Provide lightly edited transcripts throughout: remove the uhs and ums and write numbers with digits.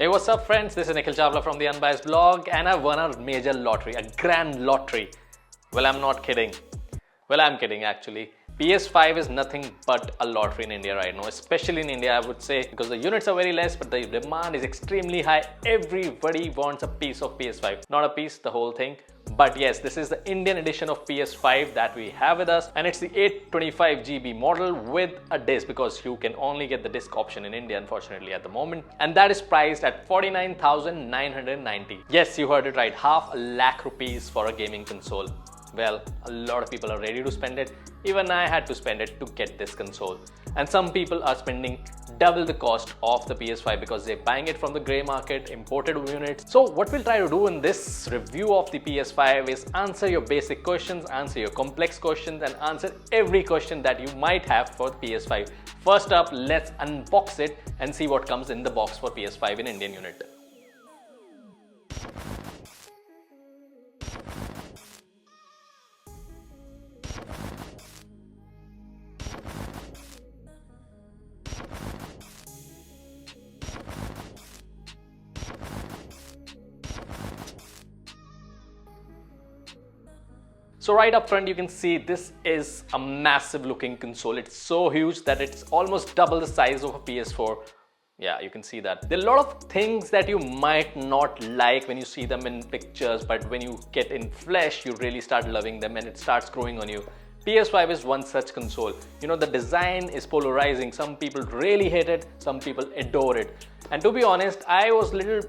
Hey, what's up friends? This is Nikhil Chawla from the Unbiased blog and I've won a major lottery, a grand lottery. Well, I'm not kidding. Well, I'm kidding actually. PS5 is nothing but a lottery in India right now, especially in India I would say, because the units are very less but the demand is extremely high. Everybody wants a piece of PS5. Not a piece, the whole thing. But yes, this is the Indian edition of PS5 that we have with us, and it's the 825 GB model with a disc, because you can only get the disc option in India unfortunately at the moment, and that is priced at 49,990. Yes, you heard it right, half a lakh rupees for a gaming console. Well, a lot of people are ready to spend it. Even I had to spend it to get this console. And some people are spending double the cost of the PS5 because they're buying it from the grey market, imported units. So what we'll try to do in this review of the PS5 is answer your basic questions, answer your complex questions, and answer every question that you might have for the PS5. First up, let's unbox it and see what comes in the box for PS5 in Indian unit. So right up front you can see this is a massive looking console. It's so huge that it's almost double the size of a PS4. Yeah, you can see that. There are a lot of things that you might not like when you see them in pictures, but when you get in flesh you really start loving them and it starts growing on you. PS5 is one such console. You know, the design is polarizing. Some people really hate it, some people adore it. And to be honest, I was little,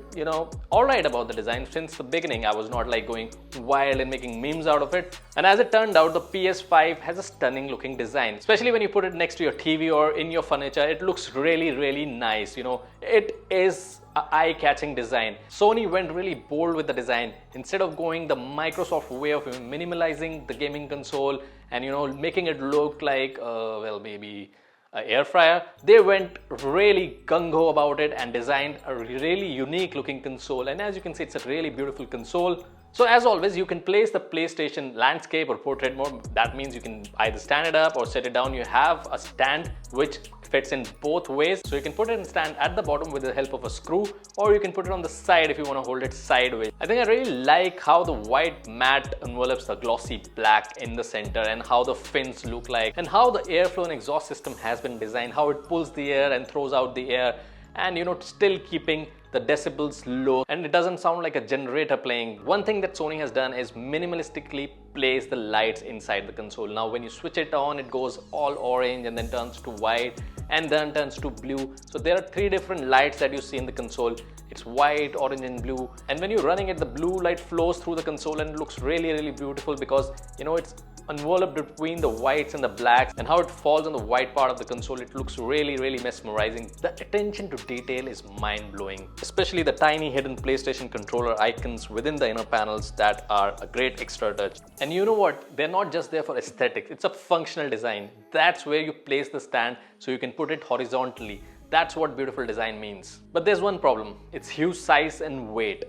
alright about the design since the beginning. I was not like going wild and making memes out of it. And as it turned out, the PS5 has a stunning looking design. Especially when you put it next to your TV or in your furniture, it looks really, really nice. You know, it is an eye-catching design. Sony went really bold with the design. Instead of going the Microsoft way of minimalizing the gaming console and making it look like, well, maybe an air fryer, they went really gung-ho about it and designed a really unique looking console. And as you can see, it's a really beautiful console. So as always, you can place the PlayStation landscape or portrait mode. That means you can either stand it up or set it down. You have a stand which fits in both ways. So you can put it in stand at the bottom with the help of a screw, or you can put it on the side if you want to hold it sideways. I think I really like how the white matte envelops the glossy black in the center and how the fins look like, and how the airflow and exhaust system has been designed, how it pulls the air and throws out the air, and still keeping the decibels low and it doesn't sound like a generator playing. One thing that Sony has done is minimalistically place the lights inside the console. Now when you switch it on, it goes all orange and then turns to white and then turns to blue. So there are three different lights that you see in the console. It's white, orange and blue, and when you're running it, the blue light flows through the console and it looks really, really beautiful because it's enveloped between the whites and the blacks, and how it falls on the white part of the console, it looks really, really mesmerizing. The attention to detail is mind-blowing, especially the tiny hidden PlayStation controller icons within the inner panels that are a great extra touch. And you know what? They're not just there for aesthetics, it's a functional design. That's where you place the stand so you can put it horizontally. That's what beautiful design means. But there's one problem, it's huge size and weight.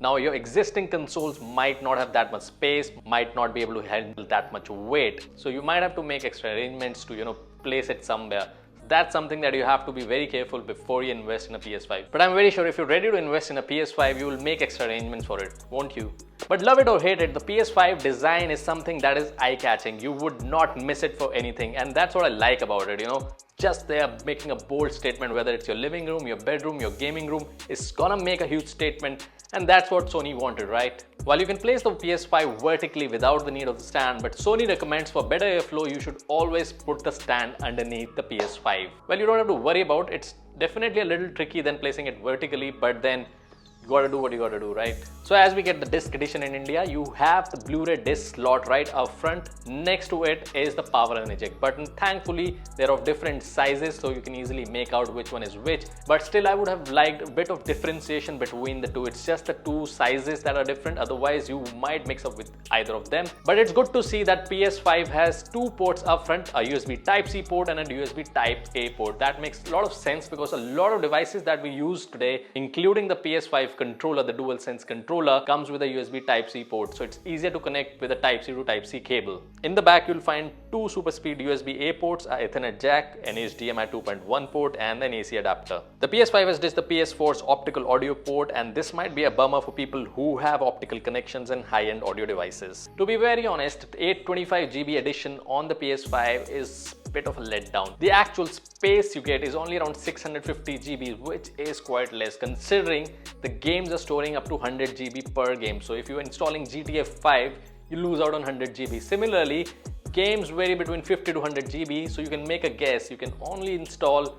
Now your existing consoles might not have that much space, might not be able to handle that much weight. So you might have to make extra arrangements to place it somewhere. That's something that you have to be very careful before you invest in a PS5. But I'm very sure if you're ready to invest in a PS5, you will make extra arrangements for it, won't you? But love it or hate it, the PS5 design is something that is eye-catching. You would not miss it for anything, and that's what I like about it, Just they are making a bold statement, whether it's your living room, your bedroom, your gaming room, it's gonna make a huge statement, and that's what Sony wanted, right? While you can place the PS5 vertically without the need of the stand, but Sony recommends for better airflow, you should always put the stand underneath the PS5. Well, you don't have to worry about it. It's definitely a little tricky than placing it vertically, but then you gotta do what you gotta do, right? So as we get the disc edition in India, you have the Blu-ray disc slot right up front. Next to it is the power and eject button. Thankfully, they're of different sizes, so you can easily make out which one is which. But still, I would have liked a bit of differentiation between the two. It's just the two sizes that are different. Otherwise, you might mix up with either of them. But it's good to see that PS5 has two ports up front, a USB Type-C port and a USB Type-A port. That makes a lot of sense because a lot of devices that we use today, including the PS5 PS5 controller, the DualSense controller, comes with a USB Type-C port, so it's easier to connect with a Type-C to Type-C cable. In the back, you'll find two super speed USB-A ports, a Ethernet jack, an HDMI 2.1 port, and an AC adapter. The PS5 has ditched the PS4's optical audio port, and this might be a bummer for people who have optical connections and high-end audio devices. To be very honest, 825GB edition on the PS5 is bit of a letdown. The actual space you get is only around 650GB, which is quite less considering the games are storing up to 100GB per game. So if you're installing GTA 5, you lose out on 100GB. Similarly, games vary between 50 to 100GB, so you can make a guess. You can only install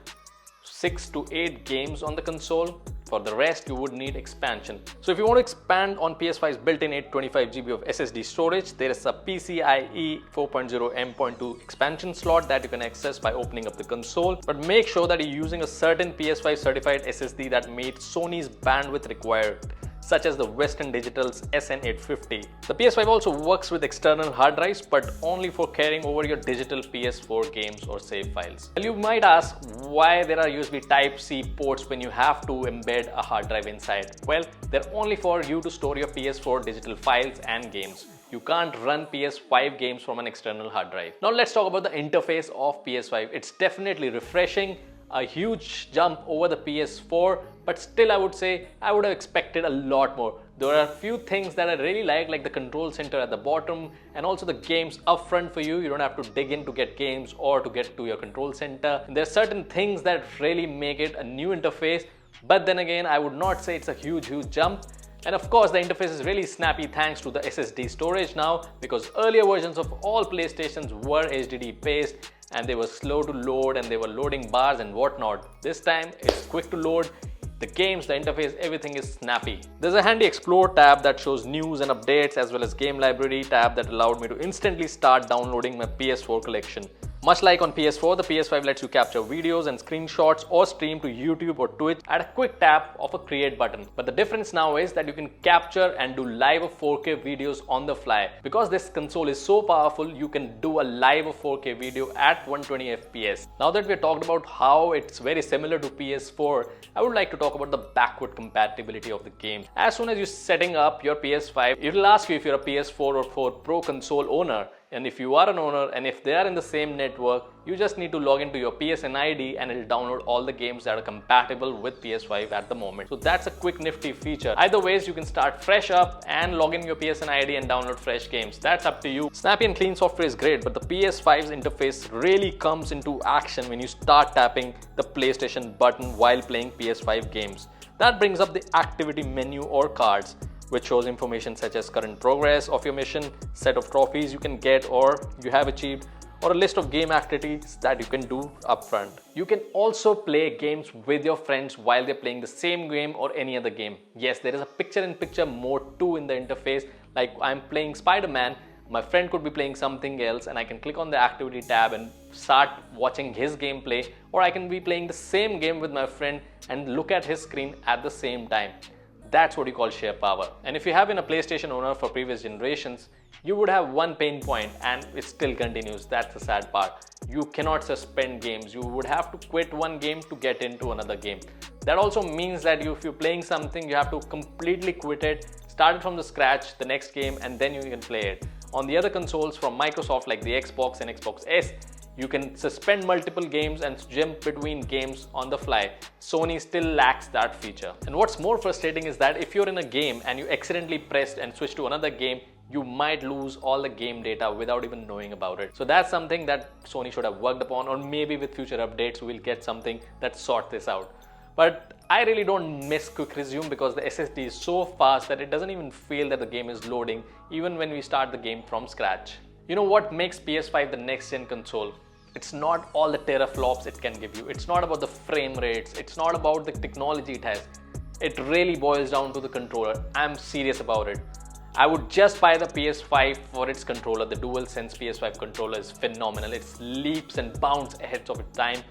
6 to 8 games on the console. For the rest, you would need expansion. So if you want to expand on PS5's built-in 825GB of SSD storage, there is a PCIe 4.0 M.2 expansion slot that you can access by opening up the console. But make sure that you're using a certain PS5 certified SSD that meets Sony's bandwidth required, such as the Western Digital's SN850. The PS5 also works with external hard drives, but only for carrying over your digital PS4 games or save files. Well, you might ask why there are USB Type-C ports when you have to embed a hard drive inside. Well, they're only for you to store your PS4 digital files and games. You can't run PS5 games from an external hard drive. Now let's talk about the interface of PS5. It's definitely refreshing, a huge jump over the PS4, but still I would say I would have expected a lot more. There are a few things that I really like the control center at the bottom and also the games up front for you. You don't have to dig in to get games or to get to your control center. And there are certain things that really make it a new interface, but then again I would not say it's a huge jump. And of course the interface is really snappy thanks to the SSD storage now, because earlier versions of all PlayStations were HDD based and they were slow to load and they were loading bars and whatnot. This time it's quick to load. The games, the interface, everything is snappy. There's a handy Explore tab that shows news and updates, as well as Game Library tab that allowed me to instantly start downloading my PS4 collection. Much like on PS4, the PS5 lets you capture videos and screenshots or stream to YouTube or Twitch at a quick tap of a create button. But the difference now is that you can capture and do live 4K videos on the fly. Because this console is so powerful, you can do a live 4K video at 120 FPS. Now that we talked about how it's very similar to PS4, I would like to talk about the backward compatibility of the game. As soon as you're setting up your PS5, it'll ask you if you're a PS4 or 4 Pro console owner. And if you are an owner and if they are in the same network, you just need to log into your PSN ID and it'll download all the games that are compatible with PS5 at the moment. So that's a quick nifty feature. Either ways, you can start fresh up and log in your PSN ID and download fresh games. That's up to you. Snappy and clean software is great, but the PS5's interface really comes into action when you start tapping the PlayStation button while playing PS5 games. That brings up the activity menu or cards, which shows information such as current progress of your mission, set of trophies you can get or you have achieved, or a list of game activities that you can do up front. You can also play games with your friends while they're playing the same game or any other game. Yes, there is a picture-in-picture mode too in the interface. Like I'm playing Spider-Man, my friend could be playing something else and I can click on the activity tab and start watching his gameplay, or I can be playing the same game with my friend and look at his screen at the same time. That's what you call sheer power. And if you have been a PlayStation owner for previous generations, you would have one pain point and it still continues. That's the sad part. You cannot suspend games. You would have to quit one game to get into another game. That also means that if you're playing something, you have to completely quit it, start it from the scratch, the next game, and then you can play it. On the other consoles from Microsoft like the Xbox and Xbox S, you can suspend multiple games and jump between games on the fly. Sony still lacks that feature. And what's more frustrating is that if you're in a game and you accidentally pressed and switched to another game, you might lose all the game data without even knowing about it. So that's something that Sony should have worked upon, or maybe with future updates we'll get something that sort this out. But I really don't miss quick resume because the SSD is so fast that it doesn't even feel that the game is loading even when we start the game from scratch. You know what makes PS5 the next gen console? It's not all the teraflops it can give you. It's not about the frame rates. It's not about the technology it has. It really boils down to the controller. I'm serious about it. I would just buy the PS5 for its controller. The DualSense PS5 controller is phenomenal. It leaps and bounds ahead of its time.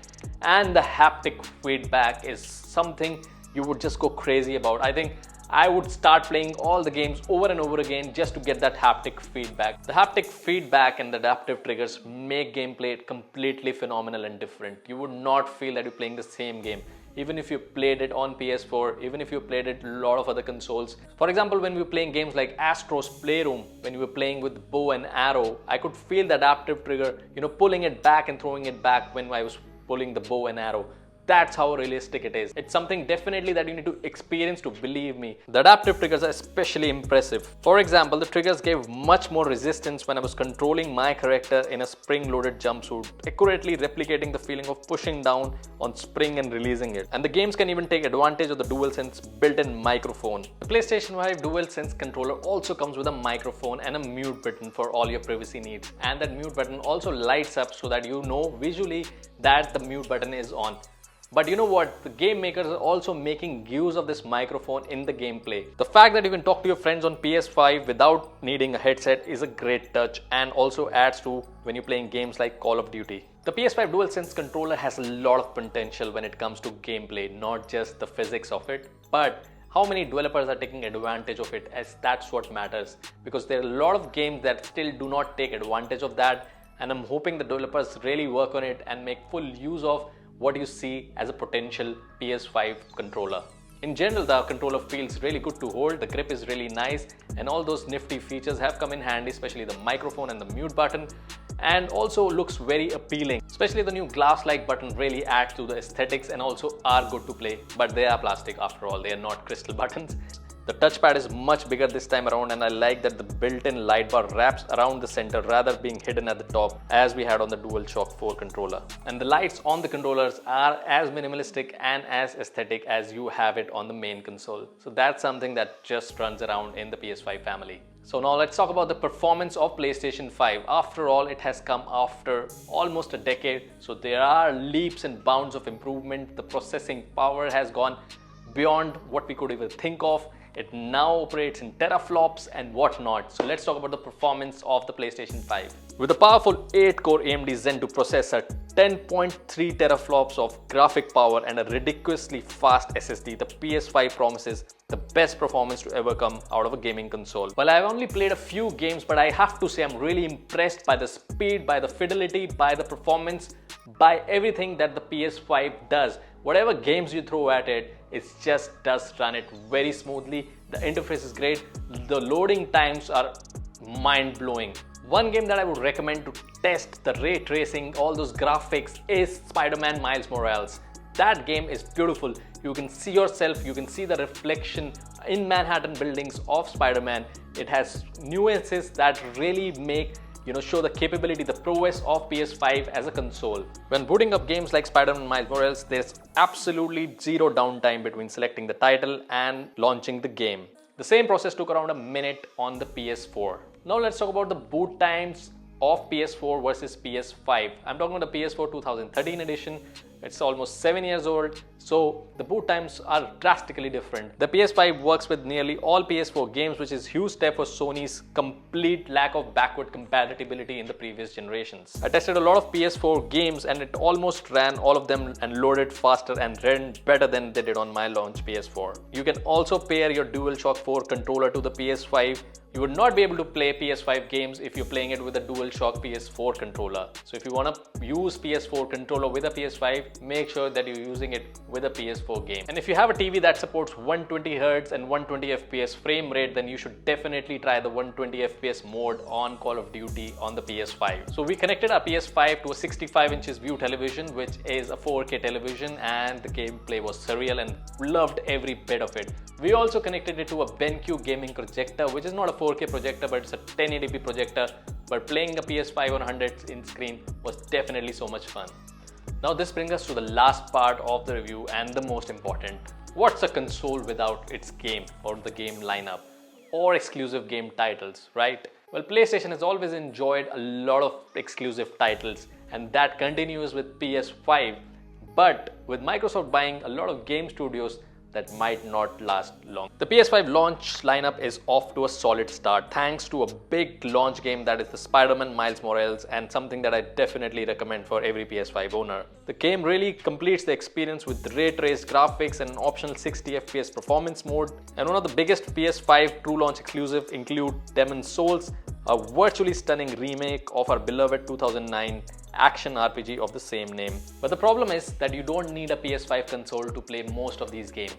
And the haptic feedback is something you would just go crazy about. I think I would start playing all the games over and over again just to get that haptic feedback. The haptic feedback and the adaptive triggers make gameplay completely phenomenal and different. You would not feel that you're playing the same game. even if you played it on PS4, even if you played it a lot of other consoles. For example, when we were playing games like Astro's Playroom, when we were playing with bow and arrow, I could feel the adaptive trigger, pulling it back and throwing it back when I was pulling the bow and arrow. That's how realistic it is. It's something definitely that you need to experience to believe me. The adaptive triggers are especially impressive. For example, the triggers gave much more resistance when I was controlling my character in a spring-loaded jumpsuit, accurately replicating the feeling of pushing down on spring and releasing it. And the games can even take advantage of the DualSense built-in microphone. The PlayStation 5 DualSense controller also comes with a microphone and a mute button for all your privacy needs. And that mute button also lights up so that you know visually that the mute button is on. But you know what? The game makers are also making use of this microphone in the gameplay. The fact that you can talk to your friends on PS5 without needing a headset is a great touch and also adds to when you're playing games like Call of Duty. The PS5 DualSense controller has a lot of potential when it comes to gameplay, not just the physics of it, but how many developers are taking advantage of it, as that's what matters. Because there are a lot of games that still do not take advantage of that, and I'm hoping the developers really work on it and make full use of what you see as a potential PS5 controller. In general, the controller feels really good to hold, the grip is really nice, and all those nifty features have come in handy, especially the microphone and the mute button, and also looks very appealing. Especially the new glass-like button really adds to the aesthetics and also are good to play, but they are plastic after all, they are not crystal buttons. The touchpad is much bigger this time around, and I like that the built-in light bar wraps around the center rather being hidden at the top as we had on the DualShock 4 controller. And the lights on the controllers are as minimalistic and as aesthetic as you have it on the main console. So that's something that just runs around in the PS5 family. So now let's talk about the performance of PlayStation 5. After all, it has come after almost a decade, so there are leaps and bounds of improvement. The processing power has gone beyond what we could even think of. It now operates in teraflops and whatnot. So let's talk about the performance of the PlayStation 5. With a powerful 8-core AMD Zen 2 processor, 10.3 teraflops of graphic power and a ridiculously fast SSD, the PS5 promises the best performance to ever come out of a gaming console. Well, I've only played a few games, but I have to say I'm really impressed by the speed, by the fidelity, by the performance, by everything that the PS5 does. Whatever games you throw at it, it just does run it very smoothly. The interface is great. The loading times are mind-blowing. One game that I would recommend to test the ray tracing, all those graphics, is Spider-Man Miles Morales. That game is beautiful. You can see yourself, you can see the reflection in Manhattan buildings of Spider-Man. It has nuances that really make show the capability, the prowess of PS5 as a console. When booting up games like Spider-Man Miles Morales, there's absolutely zero downtime between selecting the title and launching the game. The same process took around a minute on the PS4. Now let's talk about the boot times of PS4 versus PS5. I'm talking about the PS4 2013 edition. It's almost 7 years old, so the boot times are drastically different. The PS5 works with nearly all PS4 games, which is a huge step for Sony's complete lack of backward compatibility in the previous generations. I tested a lot of PS4 games and it almost ran all of them and loaded faster and ran better than they did on my launch PS4. You can also pair your DualShock 4 controller to the PS5. You would not be able to play PS5 games if you're playing it with a DualShock PS4 controller. So if you want to use PS4 controller with a PS5, make sure that you're using it with a PS4 game. And if you have a TV that supports 120Hz and 120 FPS frame rate, then you should definitely try the 120 FPS mode on Call of Duty on the PS5. So we connected our PS5 to a 65 inches view television, which is a 4K television, and the gameplay was surreal and loved every bit of it. We also connected it to a BenQ gaming projector, which is not a 4K projector, but it's a 1080p projector. But playing a PS5 on 100-inch screen was definitely so much fun. Now this brings us to the last part of the review and the most important. What's a console without its game or the game lineup or exclusive game titles, right? Well, PlayStation has always enjoyed a lot of exclusive titles, and that continues with PS5. But with Microsoft buying a lot of game studios, that might not last long. The PS5 launch lineup is off to a solid start thanks to a big launch game that is the Spider-Man Miles Morales, and something that I definitely recommend for every PS5 owner. The game really completes the experience with ray-traced graphics and an optional 60 FPS performance mode. And one of the biggest PS5 true launch exclusive include Demon's Souls, a virtually stunning remake of our beloved 2009 action RPG of the same name. But the problem is that you don't need a PS5 console to play most of these games.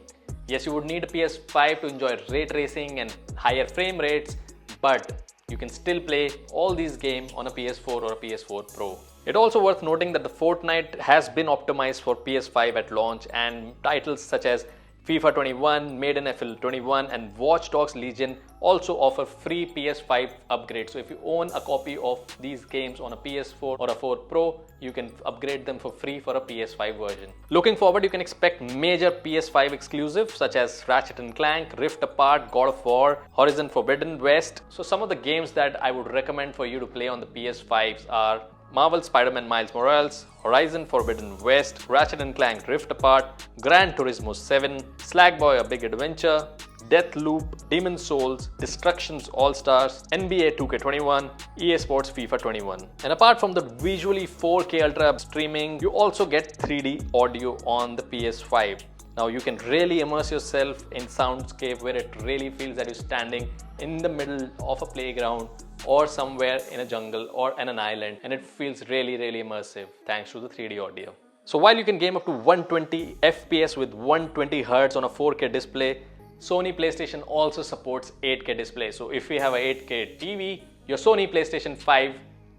Yes, you would need a PS5 to enjoy ray tracing and higher frame rates, but you can still play all these games on a PS4 or a PS4 Pro. It's also worth noting that the Fortnite has been optimized for PS5 at launch, and titles such as FIFA 21, Made in FL 21 and Watch Dogs Legion also offer free PS5 upgrades. So if you own a copy of these games on a PS4 or a 4 Pro, you can upgrade them for free for a PS5 version. Looking forward, you can expect major PS5 exclusives such as Ratchet & Clank, Rift Apart, God of War, Horizon Forbidden West. So some of the games that I would recommend for you to play on the PS5s are Marvel Spider-Man Miles Morales, Horizon Forbidden West, Ratchet & Clank Rift Apart, Gran Turismo 7, Slagboy A Big Adventure, Deathloop, Demon's Souls, Destructions All-Stars, NBA 2K21, EA Sports FIFA 21. And apart from the visually 4K Ultra streaming, you also get 3D audio on the PS5. Now you can really immerse yourself in soundscape where it really feels that you're standing in the middle of a playground or somewhere in a jungle or on an island, and it feels really immersive thanks to the 3D audio. So while you can game up to 120 FPS with 120 Hz on a 4K display, Sony PlayStation also supports 8K display. So if you have a 8K TV, your Sony PlayStation 5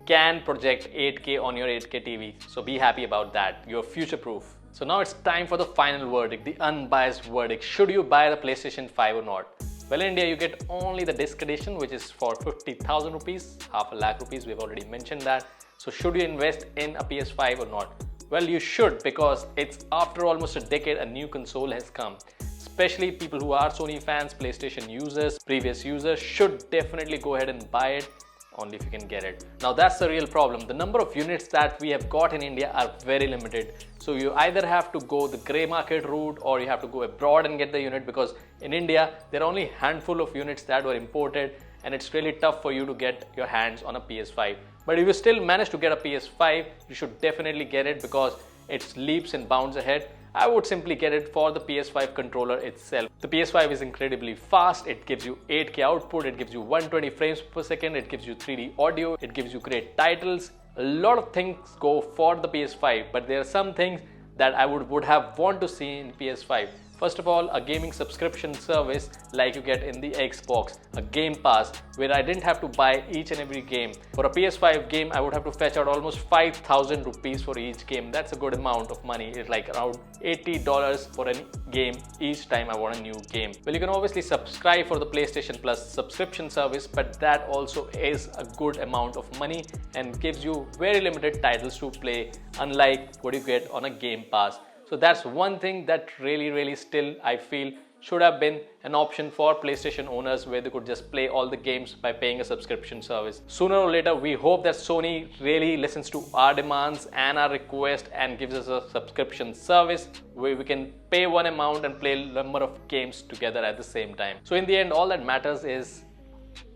can project 8K on your 8K TV. So be happy about that. You're future proof. So now it's time for the final verdict, the unbiased verdict. Should you buy the PlayStation 5 or not? Well, in India, you get only the disc edition, which is for 50,000 rupees, half a lakh rupees. We've already mentioned that. So should you invest in a PS5 or not? Well, you should, because it's after almost a decade, a new console has come. Especially people who are Sony fans, PlayStation users, previous users should definitely go ahead and buy it, only if you can get it. Now that's the real problem. The number of units that we have got in India are very limited. So you either have to go the grey market route or you have to go abroad and get the unit, because in India there are only a handful of units that were imported and it's really tough for you to get your hands on a PS5. But if you still manage to get a PS5, you should definitely get it because it's leaps and bounds ahead. I would simply get it for the PS5 controller itself. The PS5 is incredibly fast. It gives you 8K output, it gives you 120 frames per second, it gives you 3D audio, it gives you great titles. A lot of things go for the PS5, but there are some things that I would have want to see in PS5. First of all, a gaming subscription service like you get in the Xbox, a Game Pass, where I didn't have to buy each and every game. For a PS5 game, I would have to fetch out almost 5,000 rupees for each game. That's a good amount of money. It's like around $80 for a game each time I want a new game. Well, you can obviously subscribe for the PlayStation Plus subscription service, but that also is a good amount of money and gives you very limited titles to play, unlike what you get on a Game Pass. So that's one thing that really still I feel should have been an option for PlayStation owners, where they could just play all the games by paying a subscription service. Sooner or later, we hope that Sony really listens to our demands and our request and gives us a subscription service where we can pay one amount and play a number of games together at the same time. So in the end, all that matters is,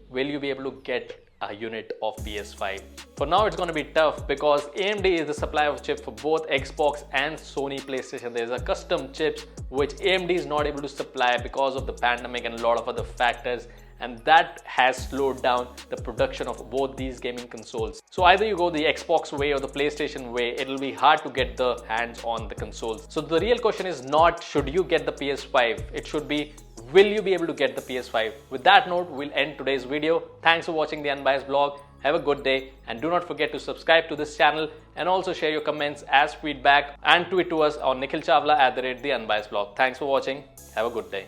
will you be able to get a unit of PS5? For now, it's going to be tough because AMD is the supplier of chip for both Xbox and Sony PlayStation. There's a custom chips which AMD is not able to supply because of the pandemic and a lot of other factors, and that has slowed down the production of both these gaming consoles. So either you go the Xbox way or the PlayStation way, it'll be hard to get the hands on the consoles. So the real question is not should you get the PS5, it should be will you be able to get the PS5? With that note, we'll end today's video. Thanks for watching the Unbiased Blog. Have a good day, and do not forget to subscribe to this channel and also share your comments as feedback and tweet to us on Nikhil Chawla @the Unbiased Blog. Thanks for watching. Have a good day.